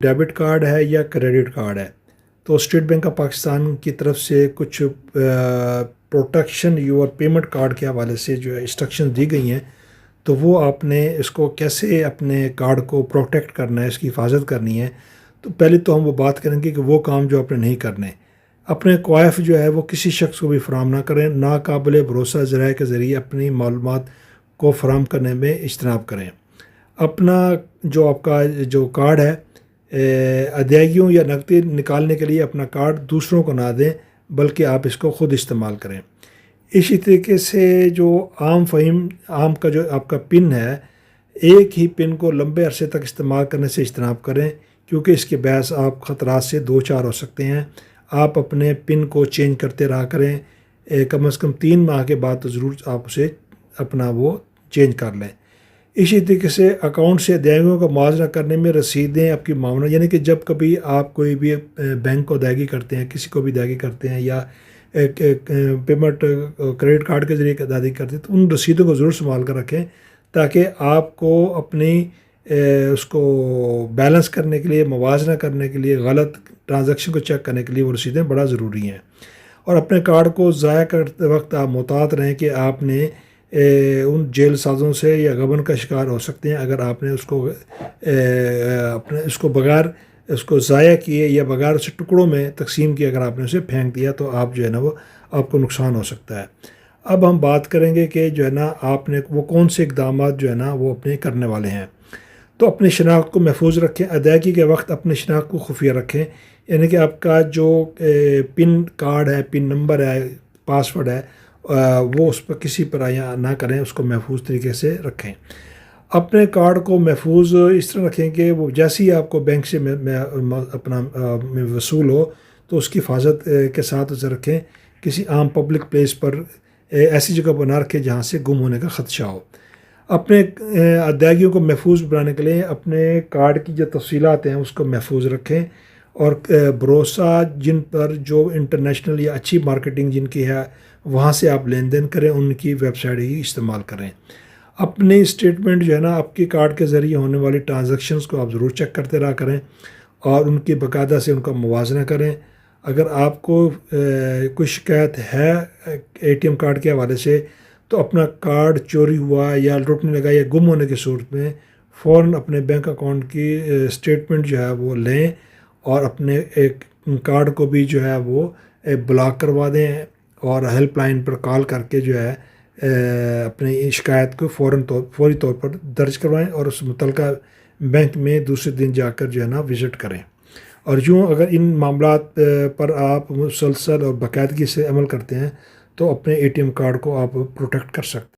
Debit card ہے یا credit card ہے، تو اسٹیٹ بینک آف پاکستان کی طرف سے کچھ پروٹیکشن یور پیمنٹ کارڈ کے حوالے سے جو ہے انسٹرکشن دی گئی ہیں، تو وہ آپ نے اس کو کیسے اپنے کارڈ کو پروٹیکٹ کرنا ہے، اس کی حفاظت کرنی ہے۔ تو پہلے تو ہم وہ بات کریں گے کہ وہ کام جو آپ نے نہیں کرنے، اپنے کوائف جو ہے وہ کسی شخص کو بھی فراہم نہ کریں، ناقابل بھروسہ ذرائع کے ذریعے اپنی معلومات کو فراہم کرنے میں اجتناب کریں۔ اپنا جو آپ کا جو کارڈ ہے، ادائیگیوں یا نقدی نکالنے کے لیے اپنا کارڈ دوسروں کو نہ دیں، بلکہ آپ اس کو خود استعمال کریں۔ اسی طریقے سے جو عام کا جو آپ کا پن ہے، ایک ہی پن کو لمبے عرصے تک استعمال کرنے سے اجتناب کریں، کیونکہ اس کے باعث آپ خطرات سے دوچار ہو سکتے ہیں۔ آپ اپنے پن کو چینج کرتے رہا کریں، کم از کم 3 ماہ کے بعد تو ضرور آپ اسے اپنا وہ چینج کر لیں۔ اسی طریقے سے اکاؤنٹ سے ادائیگیوں کا موازنہ کرنے میں رسیدیں آپ کی معاونت، یعنی کہ جب کبھی آپ کوئی بھی بینک کو ادائیگی کرتے ہیں، کسی کو بھی ادائیگی کرتے ہیں، یا پیمنٹ کریڈٹ کارڈ کے ذریعے ادائیگی کرتے ہیں، تو ان رسیدوں کو ضرور سنبھال کر رکھیں، تاکہ آپ کو اپنی اس کو بیلنس کرنے کے لیے، موازنہ کرنے کے لیے، غلط ٹرانزیکشن کو چیک کرنے کے لیے وہ رسیدیں بڑا ضروری ہیں۔ اور اپنے کارڈ کو ضائع کرتے وقت آپ محتاط رہیں کہ آپ نے ان جیل سازوں سے یا غبن کا شکار ہو سکتے ہیں اگر آپ نے اس کو بغیر اس کو ضائع کیے یا بغیر اسے ٹکڑوں میں تقسیم کیے، اگر آپ نے اسے پھینک دیا تو آپ جو ہے نا وہ آپ کو نقصان ہو سکتا ہے۔ اب ہم بات کریں گے کہ جو ہے نا آپ نے وہ کون سے اقدامات جو ہے نا وہ اپنے کرنے والے ہیں۔ تو اپنی شناخت کو محفوظ رکھیں، ادائیگی کے وقت اپنی شناخت کو خفیہ رکھیں، یعنی کہ آپ کا جو پن کارڈ ہے، پن نمبر ہے، پاسورڈ ہے، وہ اس پر کسی پر عیاں نہ کریں، اس کو محفوظ طریقے سے رکھیں۔ اپنے کارڈ کو محفوظ اس طرح رکھیں کہ وہ جیسے ہی آپ کو بینک سے اپنا وصول ہو تو اس کی حفاظت کے ساتھ اسے رکھیں، کسی عام پبلک پلیس پر ایسی جگہ پر نہ رکھیں جہاں سے گم ہونے کا خدشہ ہو۔ اپنے ادائیگیوں کو محفوظ بنانے کے لیے اپنے کارڈ کی جو تفصیلات ہیں اس کو محفوظ رکھیں، اور بھروسہ جن پر جو انٹرنیشنل یا اچھی مارکیٹنگ جن کی ہے وہاں سے آپ لین دین کریں، ان کی ویب سائٹ ہی استعمال کریں۔ اپنی اسٹیٹمنٹ جو ہے نا آپ کے کارڈ کے ذریعے ہونے والی ٹرانزیکشنز کو آپ ضرور چیک کرتے رہا کریں، اور ان کی باقاعدہ سے ان کا موازنہ کریں۔ اگر آپ کو کوئی شکایت ہے اے ٹی ایم کارڈ کے حوالے سے، تو اپنا کارڈ چوری ہوا یا لٹنے لگا یا گم ہونے کی صورت میں فوراً اپنے بینک اکاؤنٹ کی اسٹیٹمنٹ جو ہے وہ لیں، اور اپنے ایک کارڈ کو بھی جو ہے وہ بلاک کروا دیں، اور ہیلپ لائن پر کال کر کے جو ہے اپنی شکایت کو فوری طور پر درج کروائیں، اور اس متعلقہ بینک میں دوسرے دن جا کر جو ہے نا وزٹ کریں۔ اور یوں اگر ان معاملات پر آپ مسلسل اور باقاعدگی سے عمل کرتے ہیں تو اپنے اے ٹی ایم کارڈ کو آپ پروٹیکٹ کر سکتے ہیں۔